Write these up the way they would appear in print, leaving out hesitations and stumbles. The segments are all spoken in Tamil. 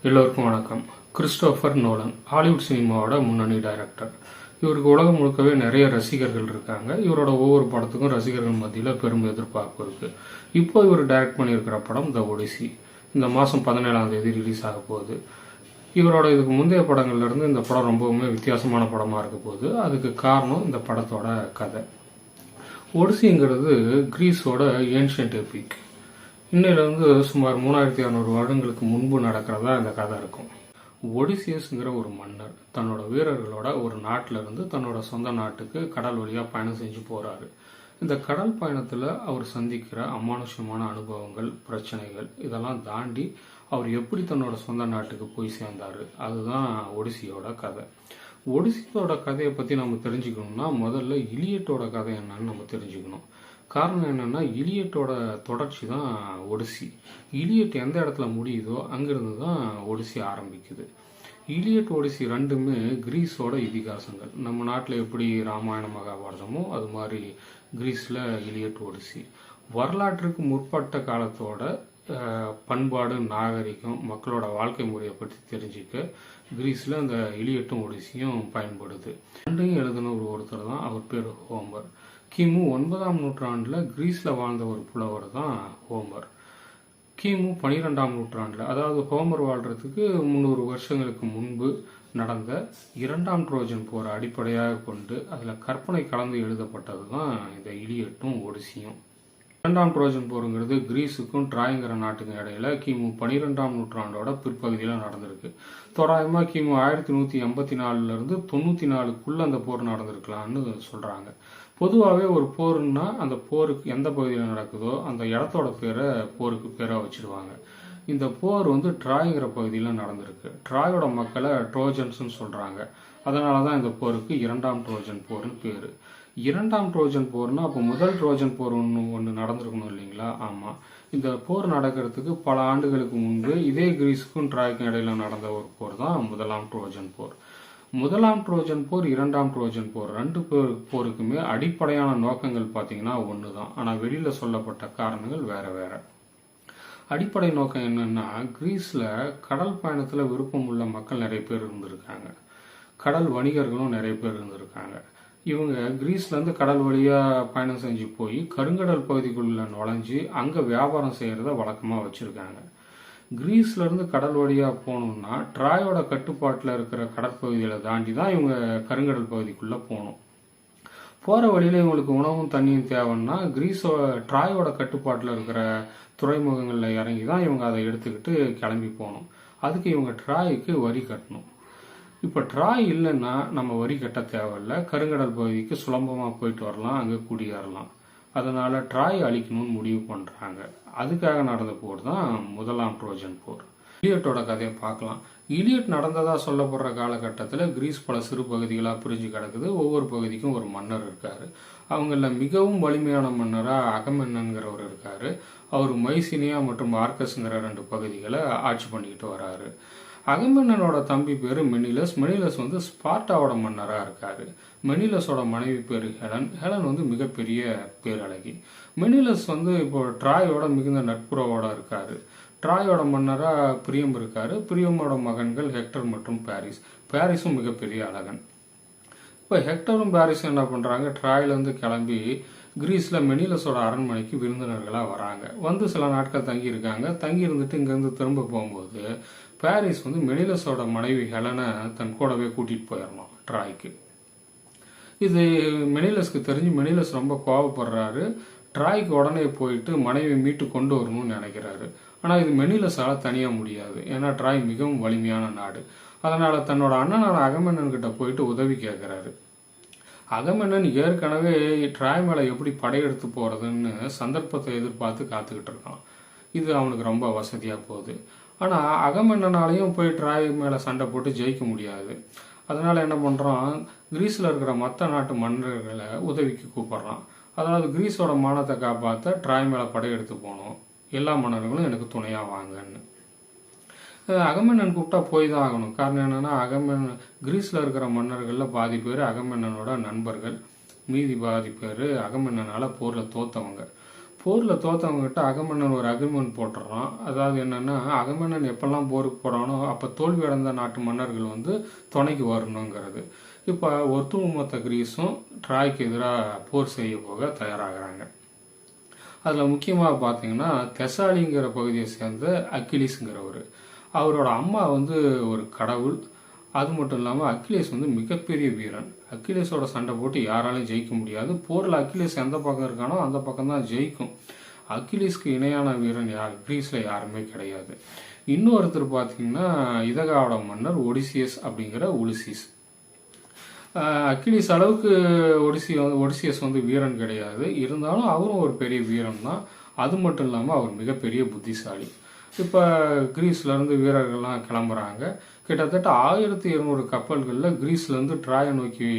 எல்லோருக்கும் வணக்கம். கிறிஸ்டோபர் நோலன் ஹாலிவுட் சினிமாவோட முன்னணி டைரக்டர். இவருக்கு உலகம் முழுக்கவே நிறைய ரசிகர்கள் இருக்காங்க. இவரோட ஒவ்வொரு படத்துக்கும் ரசிகர்கள் மத்தியில் பெரும் எதிர்பார்ப்பு இருக்கு. இப்போ இவர் டைரக்ட் பண்ணியிருக்கிற படம் த ஒடிசி இந்த மாதம் 17ஆம் தேதி ரிலீஸ் ஆக போகுது. இவரோட இதுக்கு முந்தைய படங்கள்ல இருந்து இந்த படம் ரொம்பவுமே வித்தியாசமான படமாக இருக்க போகுது. அதுக்கு காரணம் இந்த படத்தோட கதை. ஒடிசிங்கிறது கிரீஸோட ஏன்ஷியன்ட் எபிக். இன்னிலிருந்து சுமார் 3600 வருடங்களுக்கு முன்பு நடக்கிறதா இந்த கதை இருக்கும். ஒடிசியஸ்ங்கிற ஒரு மன்னர் தன்னோட வீரர்களோட ஒரு நாட்டில இருந்து தன்னோட சொந்த நாட்டுக்கு கடல் வழியா பயணம் செஞ்சு போறாரு. இந்த கடல் பயணத்துல அவர் சந்திக்கிற அமானுஷ்யமான அனுபவங்கள், பிரச்சனைகள் இதெல்லாம் தாண்டி அவர் எப்படி தன்னோட சொந்த நாட்டுக்கு போய் சேர்ந்தாரு, அதுதான் ஒடிசியோட கதை. ஒடிசியோட கதையை பத்தி நம்ம தெரிஞ்சுக்கணும்னா முதல்ல இலியட்டோட கதை என்னன்னு நம்ம தெரிஞ்சுக்கணும். காரணம் என்னன்னா, இலியட்டோட தொடர்ச்சி தான் ஒடிசி. இலியட் எந்த இடத்துல முடியுதோ அங்கிருந்து தான் ஒடிசி ஆரம்பிக்குது. இலியட் ஒடிசி ரெண்டுமே கிரீஸோட இதிகாசங்கள். நம்ம நாட்டில் எப்படி ராமாயண மகாபாரதமோ அது மாதிரி கிரீஸில் இலியட் ஒடிசி. வரலாற்றுக்கு முற்பட்ட காலத்தோட பண்பாடு, நாகரிகம், மக்களோட வாழ்க்கை முறையை பற்றி தெரிஞ்சுக்க கிரீஸில் அந்த இலியட்டும் ஒடிசியும் பயன்படுது. ரெண்டையும் எழுதின ஒருத்தர் தான், அவர் பேர் ஹோமர். கிமு 9ஆம் நூற்றாண்டில் கிரீஸில் வாழ்ந்த ஒரு புலவர் தான் ஹோமர். கிமு 12ஆம் நூற்றாண்டில், அதாவது ஹோமர் வாழ்றதுக்கு 300 வருஷங்களுக்கு முன்பு நடந்த 2ஆம் ட்ரோஜன் போரை அடிப்படையாக கொண்டு அதில் கற்பனை கலந்து எழுதப்பட்டது தான் இந்த இலியட்டும் ஒடிசியும். 2ஆம் ட்ரோஜன் போருங்கிறது கிரீஸுக்கும் ட்ராய்ங்கிற நாட்டுக்கும் இடையில கிமு 12ஆம் நூற்றாண்டோட பிற்பகுதியில் நடந்திருக்கு. தோராயமாக கிமு 1184 இருந்து 94க்குள்ள அந்த போர் நடந்திருக்கலாம்னு சொல்றாங்க. பொதுவாகவே ஒரு போர்னா அந்த போருக்கு எந்த பகுதியில் நடக்குதோ அந்த இடத்தோட பேரை போருக்கு பேராக வச்சிருவாங்க. இந்த போர் ட்ராய்ங்கிற பகுதியில் நடந்திருக்கு. ட்ராயோட மக்களை ட்ரோஜன்ஸ்னு சொல்றாங்க. அதனால தான் இந்த போருக்கு 2ஆம் ட்ரோஜன் போர்னு பேரு. 2ஆம் ட்ரோஜன் போர்னா அப்போ முதல் ட்ரோஜன் போர் ஒன்று நடந்திருக்கணும் இல்லைங்களா? ஆமாம். இந்த போர் நடக்கிறதுக்கு பல ஆண்டுகளுக்கு முன்பு இதே கிரீஸுக்கும் ட்ராய்க்கும் இடையில நடந்த ஒரு போர் தான் முதலாம் ட்ரோஜன் போர். முதலாம் ட்ரோஜன் போர், 2ஆம் ட்ரோஜன் போர் ரெண்டு போருக்குமே அடிப்படையான நோக்கங்கள் பார்த்தீங்கன்னா ஒன்று தான். ஆனால் வெளியில் சொல்லப்பட்ட காரணங்கள் வேற வேற. அடிப்படை நோக்கம் என்னன்னா, கிரீஸில் கடல் பயணத்தில் விருப்பம் உள்ள மக்கள் நிறைய பேர் இருந்திருக்காங்க. கடல் வணிகர்களும் நிறைய பேர் இருந்திருக்காங்க. இவங்க கிரீஸ்லேருந்து கடல் வழியாக பயணம் செஞ்சு போய் கருங்கடல் பகுதிக்குள்ள நுழைஞ்சு அங்கே வியாபாரம் செய்கிறத வழக்கமாக வச்சுருக்காங்க. கிரீஸ்லேருந்து கடல் வழியாக போகணும்னா ட்ராயோட கட்டுப்பாட்டில் இருக்கிற கடற்பகுதிகளை தாண்டி தான் இவங்க கருங்கடல் பகுதிக்குள்ளே போகணும். போகிற வழியில் இவங்களுக்கு உணவும் தண்ணியும் தேவைன்னா ட்ராயோட கட்டுப்பாட்டில் இருக்கிற துறைமுகங்களில் இறங்கி தான் இவங்க அதை எடுத்துக்கிட்டு கிளம்பி போகணும். அதுக்கு இவங்க ட்ராய்க்கு வரி கட்டணும். இப்போ ட்ராய் இல்லைன்னா நம்ம வரி கட்ட தேவையில்லை. கருங்கடல் பகுதிக்கு சுலபமாக போயிட்டு வரலாம், அங்கே குடியேறலாம். அதனால ட்ராய் அழிக்கணும்னு முடிவு பண்ணுறாங்க. அதுக்காக நடந்த போர் தான் முதலாம் ட்ரோஜன் போர். இலியட்டோட கதையை பார்க்கலாம். இலியட் நடந்ததா சொல்லப்படுற காலகட்டத்தில் கிரீஸ் பல சிறு பகுதிகளாக பிரிஞ்சு கிடக்குது. ஒவ்வொரு பகுதிக்கும் ஒரு மன்னர் இருக்காரு. அவங்கள மிகவும் வலிமையான மன்னராக அகமென்னன்கிறவர் இருக்காரு. அவர் மைசினியா மற்றும் ஆர்கஸ்ங்கிற 2 பகுதிகளை ஆட்சி பண்ணிக்கிட்டு வராரு. அகமென்னனோட தம்பி பேரு மெனிலஸ். மெனிலஸ் ஸ்பார்ட்டாவோட மன்னராக இருக்காரு. மெனிலஸோட மனைவி பேரு ஹெலன். ஹெலன் மிகப்பெரிய பேரழகி. மெனிலஸ் இப்போ ட்ராயோட மிகுந்த நட்புறவோட இருக்காரு. ட்ராயோட மன்னராக பிரியம் இருக்காரு. பிரியமோட மகன்கள் ஹெக்டர் மற்றும் பாரிஸ். பாரிஸும் மிகப்பெரிய அழகன். இப்போ ஹெக்டரும் பாரிஸும் என்ன பண்றாங்க, ட்ராயிலேருந்து கிளம்பி கிரீஸில் மெனிலஸோட அரண்மனைக்கு விருந்தினர்களாக வராங்க. சில நாட்கள் தங்கி இருக்காங்க. தங்கி இருந்துட்டு இங்கேருந்து திரும்ப போகும்போது பாரிஸ் மெனிலஸோட மனைவி ஹெலனை தன் கூடவே கூட்டிட்டு போயிடணும் ட்ராய்க்கு. இது மெனிலஸ்க்கு தெரிஞ்சு மெனிலஸ் ரொம்ப கோவப்படுறாரு. ட்ராய்க்கு உடனே போயிட்டு மனைவி மீட்டு கொண்டு வரணும்னு நினைக்கிறாரு. ஆனால் இது மெனிலஸால தனியாக முடியாது. ஏன்னா ட்ராய் மிகவும் வலிமையான நாடு. அதனால தன்னோட அண்ணனான அகமென்னன் கிட்ட போயிட்டு உதவி கேட்கிறாரு. அகமென்னன் ஏற்கனவே ட்ராய் மேலே எப்படி படையெடுத்து போறதுன்னு சந்தர்ப்பத்தை எதிர்பார்த்து காத்துக்கிட்டு இருக்கான். இது அவனுக்கு ரொம்ப வசதியாக போகுது. ஆனால் அகமென்னனாலையும் போய் ட்ராய் மேலே சண்டை போட்டு ஜெயிக்க முடியாது. அதனால என்ன பண்ணுறான், கிரீஸில் இருக்கிற மற்ற நாட்டு மன்னர்களை உதவிக்கு கூப்பிடுறான். அதாவது கிரீஸோட மானத்தை காப்பாற்ற ட்ராய் மேலே படையெடுத்து போகணும், எல்லா மன்னர்களும் எனக்கு துணையாக வாங்கன்னு. அகமென்னன் கூப்பிட்டா போய் தான் ஆகணும். காரணம் என்னன்னா, கிரீஸில் இருக்கிற மன்னர்களில் பாதி பேர் அகமென்னனோட நண்பர்கள், மீதி பாதி பேர் அகமென்னனால போரில் தோத்தவங்க. போரில் தோத்தவங்ககிட்ட அகமன்னன் ஒரு அக்ரிமெண்ட் போட்டுடுறான். அதாவது என்னன்னா, அகமன்னன் எப்பெல்லாம் போருக்கு போறானோ அப்போ தோல்வி அடைந்த நாட்டு மன்னர்கள் வந்து துணைக்கு வரணுங்கிறது. இப்போ ஒட்டுமொத்த கிரீஸும் ட்ராய்க்கு எதிராக போர் செய்ய போக தயாராகிறாங்க. அதில் முக்கியமாக பார்த்தீங்கன்னா தெசாலிங்கிற பகுதியை சேர்ந்த அக்கிலிஸ்ங்கிறவர். அவரோட அம்மா வந்து ஒரு கடவுள். அது மட்டும் இல்லாமல் அக்கிலேஸ் வந்து மிகப்பெரிய வீரன். அக்கிலேஸோட சண்டை போட்டு யாராலையும் ஜெயிக்க முடியாது. போரில் அக்கிலேஸ் எந்த பக்கம் இருக்கானோ அந்த பக்கம் தான் ஜெயிக்கும். அக்கிலேஸ்க்கு இணையான வீரன் கிரீஸில் யாருமே கிடையாது. இன்னொருத்தர் பார்த்தீங்கன்னா இதகாவோட மன்னர் ஒடிசியஸ் அப்படிங்கிற உலிசிஸ். அக்கிலிஸ் அளவுக்கு ஒடிசியஸ் வந்து வீரன் கிடையாது. இருந்தாலும் அவரும் ஒரு பெரிய வீரன் தான். அது மட்டும் இல்லாமல் அவர் மிகப்பெரிய புத்திசாலி. இப்போ கிரீஸ்லேருந்து வீரர்கள்லாம் கிளம்புறாங்க. கிட்டத்தட்ட 1200 கப்பல்களில் கிரீஸ்லேருந்து ட்ராயை நோக்கி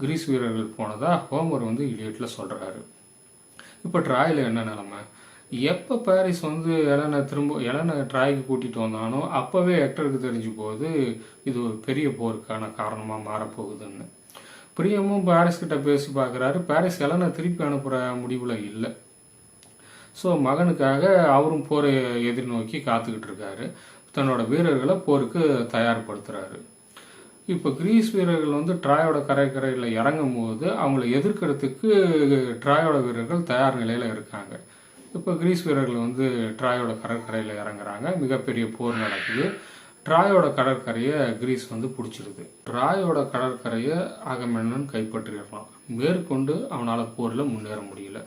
கிரீஸ் வீரர்கள் போனதா ஹோமர் வந்து இலியட்டில் சொல்கிறாரு. இப்போ ட்ராயில் என்ன நிலைமை? எப்போ பாரிஸ் வந்து எலனை ட்ராய்க்கு கூட்டிகிட்டு வந்தானோ அப்போவே ஹெக்டருக்கு தெரிஞ்சு போகுது இது ஒரு பெரிய போருக்கான காரணமாக மாறப்போகுதுன்னு. பிரியமும் பாரிஸ் கிட்ட பேசி பார்க்குறாரு. பாரிஸ் எலனை திருப்பி அனுப்புகிற முடிவில் இல்லை. ஸோ மகனுக்காக அவரும் போரை எதிர்நோக்கி காத்துக்கிட்டு இருக்காரு. தன்னோட வீரர்களை போருக்கு தயார்படுத்துறாரு. இப்போ கிரீஸ் வீரர்கள் வந்து ட்ராயோட கரையில் இறங்கும் போது அவங்கள எதிர்க்கிறதுக்கு ட்ராயோட வீரர்கள் தயார் நிலையில் இருக்காங்க. இப்போ கிரீஸ் வீரர்கள் வந்து ட்ராயோட கடற்கரையில் இறங்குறாங்க. மிகப்பெரிய போர் நடக்குது. ட்ராயோட கடற்கரையை கிரீஸ் வந்து பிடிச்சிருது. ட்ராயோட கடற்கரையை அகமென்னன் கைப்பற்றிடுறான். மேற்கொண்டு அவனால் போரில் முன்னேற முடியல.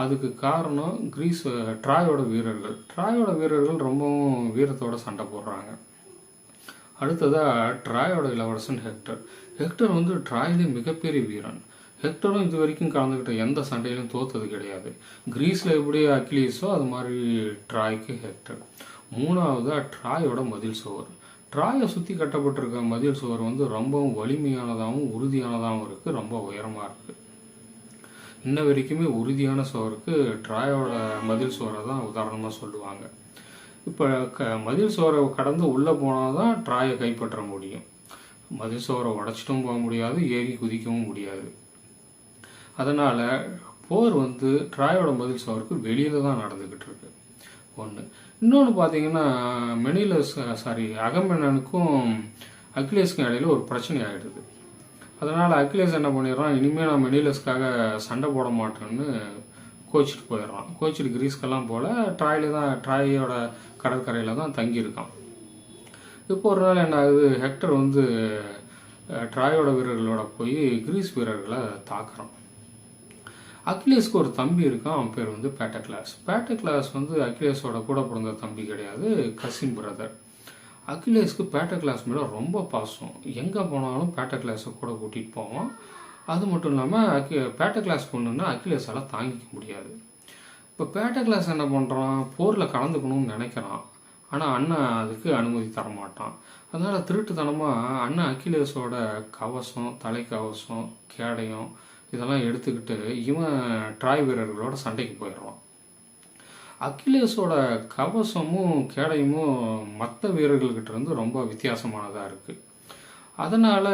அதுக்கு காரணம் ட்ராயோட வீரர்கள் ரொம்பவும் வீரத்தோட சண்டை போடுறாங்க. அடுத்ததாக ட்ராயோட இளவரசன் ஹெக்டர் வந்து ட்ராயிலே மிகப்பெரிய வீரன். ஹெக்டரும் இது வரைக்கும் கலந்துக்கிட்ட எந்த சண்டையிலும் தோத்தது கிடையாது. கிரீஸில் எப்படி அக்கிலீஸோ அது மாதிரி ட்ராய்க்கு ஹெக்டர். மூணாவதாக ட்ராயோட மதில் சுவர். ட்ராயை சுற்றி கட்டப்பட்டிருக்க மதில் சுவர் வந்து ரொம்பவும் வலிமையானதாகவும் உறுதியானதாகவும் இருக்குது. ரொம்ப உயரமாக இருக்குது. இன்ன வரைக்குமே உறுதியான சுவருக்கு ட்ராயோட மதில் சுவரை தான் உதாரணமாக சொல்லுவாங்க. இப்போ மதில் சுவரை கடந்து உள்ளே போனால் தான் ட்ராயை கைப்பற்ற முடியும். மதில் சுவரை உடச்சிட்டும் போக முடியாது, ஏறி குதிக்கவும் முடியாது. அதனால் போர் வந்து ட்ராயோட மதில் சுவருக்கு வெளியில் தான் நடந்துக்கிட்டு இருக்கு. ஒன்று. இன்னொன்று பார்த்தீங்கன்னா அகமென்னனுக்கும் அக்கிலேஸ்க்கும் இடையில ஒரு பிரச்சனை ஆகிடுது. அதனால் அக்கிலேஸ் என்ன பண்ணிடுறான், இனிமேல் நான் மெனிலஸ்க்காக சண்டை போட மாட்டேன்னு கோச்சிட்டு போயிடுறான். கோச்சிட்டு கிரீஸ்க்கெல்லாம் போல ட்ராயோட கடற்கரையில் தான் தங்கியிருக்கான். இப்போ ஒரு நாள் என்ன ஆகுது, ஹெக்டர் வந்து ட்ராயோட வீரர்களோட போய் கிரீஸ் வீரர்களை தாக்குறான். அக்கிலேஸ்க்கு ஒரு தம்பி இருக்கான். அவன் பேர் வந்து பேட்டக்ளாஸ் வந்து அக்கிலேஸோட கூட பிறந்த தம்பி கிடையாது, கசின் பிரதர். அக்கிலேஸ்க்கு பேட்டக்ளாஸ் மேலே ரொம்ப பாசம். எங்கே போனாலும் பேட்டக்ளாஸை கூட கூட்டிகிட்டு போவான். அது மட்டும் இல்லாமல் பேட்டக்ளாஸ் பொண்ணுன்னா அக்கிலேஸால் தாங்கிக்க முடியாது. இப்போ பேட்டக்ளாஸ் என்ன பண்ணுறான், போரில் கலந்துக்கணும்னு நினைக்கிறான். ஆனால் அண்ணன் அதுக்கு அனுமதி தரமாட்டான். அதனால் திருட்டுத்தனமாக அண்ணன் அக்கிலேஸோட கவசம், தலைக்கவசம், கேடயம் இதெல்லாம் எடுத்துக்கிட்டு இவன் ட்ராய் வீரர்களோட சண்டைக்கு போயிடுறான். அக்கிலேஸோட கவசமும் கேடயமும் மற்ற வீரர்கள்கிட்ட இருந்து ரொம்ப வித்தியாசமானதாக இருக்குது. அதனால்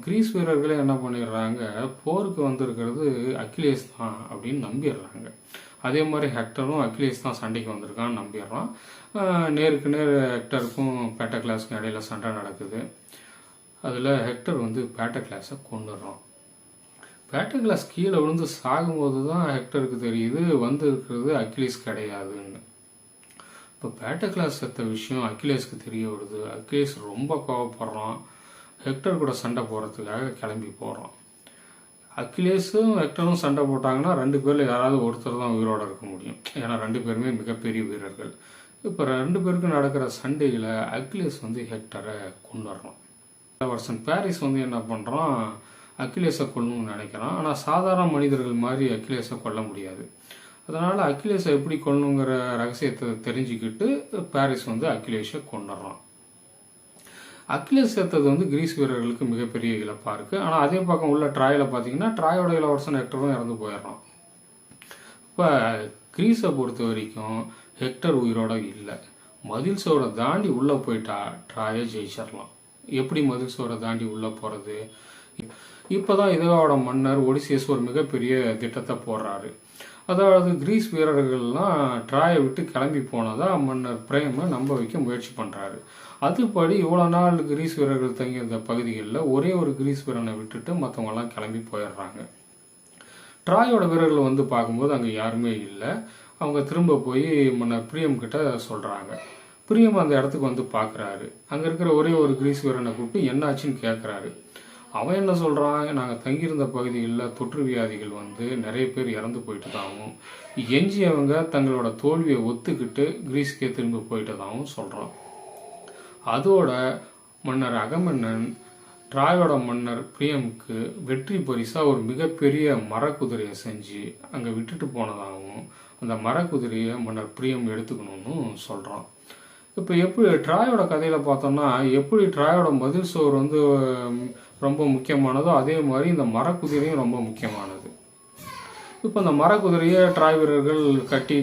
கிரீஸ் வீரர்களே என்ன பண்ணிடுறாங்க, போருக்கு வந்திருக்கிறது அக்கிலேஸ் தான் அப்படின்னு நம்பிடுறாங்க. அதே மாதிரி ஹெக்டரும் அக்கிலேஸ் தான் சண்டைக்கு வந்திருக்கான்னு நம்பிடுறான். நேருக்கு நேர் ஹெக்டருக்கும் பேட்டக்ளாஸுக்கும் இடையில சண்டை நடக்குது. அதில் ஹெக்டர் வந்து பேட்டக்ளாஸை கொண்டுடுறான். பேட்டக்ளாஸ் கீழே விழுந்து சாகும்போது தான் ஹெக்டருக்கு தெரியுது வந்திருக்கிறது அக்கிலேஸ் கிடையாதுன்னு. இப்போ பேட்டக்ளாஸ் செத்த விஷயம் அக்கிலேஸ்க்கு தெரிய வருது. அக்கிலேஸ் ரொம்ப கோவப்படுறான். ஹெக்டர் கூட சண்டை போகிறதுக்காக கிளம்பி போகிறான். அக்கிலேஸும் ஹெக்டரும் சண்டை போட்டாங்கன்னா 2 பேரில் யாராவது ஒருத்தர் தான் உயிரோடு இருக்க முடியும். ஏன்னா 2 பேருமே மிகப்பெரிய வீரர்கள். இப்போ 2 பேருக்கும் நடக்கிற சண்டையில் அக்கிலேஸ் வந்து ஹெக்டரை கொண்டுடுறான். வருஷம் பாரிஸ் வந்து என்ன பண்ணுறான், அக்கிலேஸை கொல்லணும்னு நினைக்கிறான். ஆனால் சாதாரண மனிதர்கள் மாதிரி அக்கிலேஸை கொல்ல முடியாது. அதனால் அக்கிலேஸை எப்படி கொல்லணுங்கிற ரகசியத்தை தெரிஞ்சுக்கிட்டு பாரிஸ் வந்து அக்கிலேஸை கொண்டுடுறான். அக்கிலேஸ் சேர்த்தது வந்து கிரீஸ் வீரர்களுக்கு மிகப்பெரிய இழப்பாக இருக்குது. ஆனால் அதே பக்கம் உள்ள ட்ராயில் பார்த்தீங்கன்னா ட்ராயோட இளவரசன் ஹெக்டரும் இறந்து போயிடுறான். இப்போ கிரீஸை பொறுத்த வரைக்கும் ஹெக்டர் உயிரோட இல்லை. மதில் சுவரை தாண்டி உள்ளே போயிட்டா ட்ராயை ஜெயிச்சிடலாம். எப்படி மதில் சுவரை தாண்டி உள்ளே போகிறது? இப்போ தான் இதோட மன்னர் ஒடிசியஸ் ஒரு மிகப்பெரிய திட்டத்தை போடுறாரு. அதாவது கிரீஸ் வீரர்கள்லாம் ட்ராயை விட்டு கிளம்பி போனதா மன்னர் பிரேமை நம்ப வைக்க முயற்சி பண்ணுறாரு. அதுபடி இவ்வளோ நாள் கிரீஸ் வீரர்கள் தங்கியிருந்த பகுதிகளில் ஒரே ஒரு கிரீஸ் வீரனை விட்டுட்டு மற்றவங்கெல்லாம் கிளம்பி போயிடுறாங்க. ட்ராயோட வீரர்கள் வந்து பார்க்கும்போது அங்கே யாருமே இல்லை. அவங்க திரும்ப போய் மன்னர் பிரியம் கிட்ட சொல்கிறாங்க. பிரியம் அந்த இடத்துக்கு வந்து பார்க்குறாரு. அங்கே இருக்கிற ஒரே ஒரு கிரீஸ் வீரனை கூப்பிட்டு என்னாச்சுன்னு கேட்குறாரு. அவன் என்ன சொல்கிறான், நாங்கள் தங்கியிருந்த பகுதிகளில் தொற்று வியாதிகள் வந்து நிறைய பேர் இறந்து போயிட்டதாகவும் எஞ்சியவங்க தங்களோட தோல்வியை ஒத்துக்கிட்டு கிரீஸ்க்கே திரும்பி போயிட்டதாகவும் சொல்கிறான். அதோட மன்னர் அகமன்னன் ட்ராயோட மன்னர் பிரியமுக்கு வெற்றி பரிசாக ஒரு மிகப்பெரிய மரக்குதிரையை செஞ்சு அங்கே விட்டுட்டு போனதாகவும் அந்த மரக்குதிரையை மன்னர் பிரியம் எடுத்துக்கணும்னு சொல்கிறான். இப்போ எப்படி ட்ராயோட கதையில் பார்த்தோம்னா எப்படி ட்ராயோட மதில் சுவர் வந்து ரொம்ப முக்கியமானதோ அதே மாதிரி இந்த மரக்குதிரையும் ரொம்ப முக்கியமானது. இப்போ இந்த மரக்குதிரையை ட்ராய் வீரர்கள் கட்டி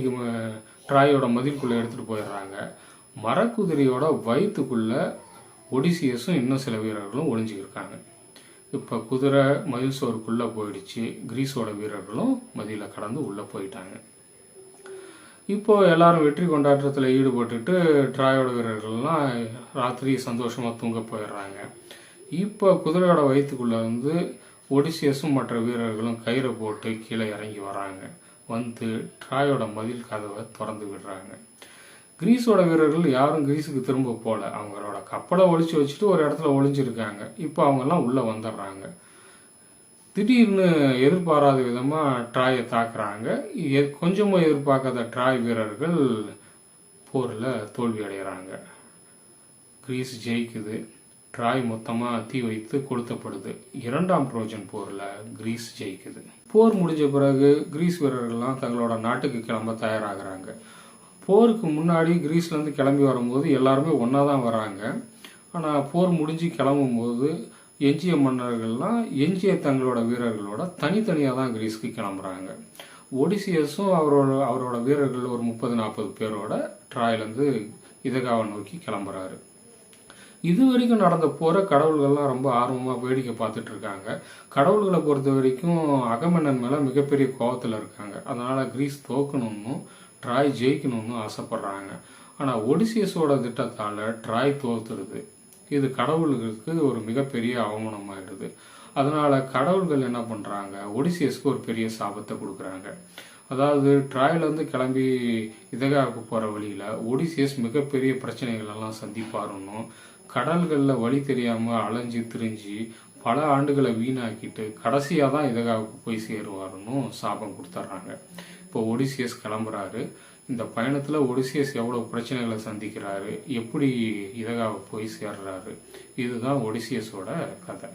ட்ராயோட மதிலுக்குள்ளே எடுத்துகிட்டு போயிடுறாங்க. மரக்குதிரையோட வயிற்றுக்குள்ளே ஒடிசியஸும் இன்னும் சில வீரர்களும் ஒளிஞ்சிருக்காங்க. இப்போ குதிரை மதில் சுவருக்குள்ளே போயிடுச்சு. கிரீஸோட வீரர்களும் மதியில் கடந்து உள்ளே போயிட்டாங்க. இப்போ எல்லாரும் வெற்றி கொண்டாட்டத்தில் ஈடுபட்டுட்டு ட்ராயோட வீரர்கள்லாம் ராத்திரி சந்தோஷமாக தூங்க போயிடுறாங்க. இப்போ குதிரையோட வயிற்றுக்குள்ளே வந்து ஒடிசியஸும் மற்ற வீரர்களும் கயிறை போட்டு கீழே இறங்கி வராங்க. வந்து ட்ராயோட மதில் கதவை திறந்து விடுறாங்க. கிரீஸோட வீரர்கள் யாரும் கிரீஸுக்கு திரும்ப போகல. அவங்களோட கப்பலை ஒழிச்சு வச்சுட்டு ஒரு இடத்துல ஒளிஞ்சிருக்காங்க. இப்போ அவங்கெல்லாம் உள்ளே வந்துடுறாங்க. திடீர்னு எதிர்பாராத விதமாக ட்ராயை தாக்குறாங்க. கொஞ்சமும் எதிர்பார்க்காத ட்ராய் வீரர்கள் போரில் தோல்வி அடைகிறாங்க. கிரீஸ் ஜெயிக்குது. ட்ராய் மொத்தமாக தீ வைத்து கொளுத்தப்படுது. 2ஆம் ட்ரோஜன் போரில் கிரீஸ் ஜெயிக்குது. போர் முடிஞ்ச பிறகு கிரீஸ் வீரர்கள்லாம் தங்களோட நாட்டுக்கு கிளம்ப தயாராகிறாங்க. போருக்கு முன்னாடி கிரீஸ்லேருந்து கிளம்பி வரும்போது எல்லாருமே ஒன்றா தான் வராங்க. ஆனால் போர் முடிஞ்சு கிளம்பும்போது எஞ்சிய மன்னர்கள்லாம் எஞ்சிய தங்களோட வீரர்களோட தனித்தனியாக தான் கிரீஸ்க்கு கிளம்புறாங்க. ஒடிசியஸும் அவரோட வீரர்கள் ஒரு 30-40 பேரோட ட்ராயிலேருந்து இதகாவை நோக்கி கிளம்புறாரு. இது வரைக்கும் நடந்த போரை கடவுள்கள்லாம் ரொம்ப ஆர்வமாக வேடிக்கை பார்த்துட்டு இருக்காங்க. கடவுள்களை பொறுத்த வரைக்கும் அகமன்னன் மேலே மிகப்பெரிய கோபத்தில் இருக்காங்க. அதனால் கிரீஸ் தோக்கணும்னு ட்ராய் ஜெயிக்கணும்னு ஆசைப்படுறாங்க. ஆனால் ஒடிசியஸோட திட்டத்தால் ட்ராய் தோத்துருது. இது கடவுள்களுக்கு ஒரு மிகப்பெரிய அவமானமாயிடுது. அதனால் கடவுள்கள் என்ன பண்ணுறாங்க, ஒடிசியஸ்க்கு ஒரு பெரிய சாபத்தை கொடுக்குறாங்க. அதாவது ட்ராயிலேருந்து கிளம்பி இதகாவுக்கு போகிற வழியில் ஒடிசியஸ் மிகப்பெரிய பிரச்சனைகள் எல்லாம் சந்திப்பாருன்னு கடல்களில் வழி தெரியாமல் அலைஞ்சு திரிஞ்சு பல ஆண்டுகளை வீணாக்கிட்டு கடைசியாக தான் இதகாவுக்கு போய் சேருவாருன்னு சாபம் கொடுத்துட்றாங்க. இப்போ ஒடிசியஸ் கிளம்புறாரு. இந்த பயணத்தில் ஒடிசியஸ் எவ்வளோ பிரச்சனைகளை சந்திக்கிறாரு, எப்படி இதகாவை போய் சேர்றாரு, இதுதான் ஒடிசியஸோட கதை.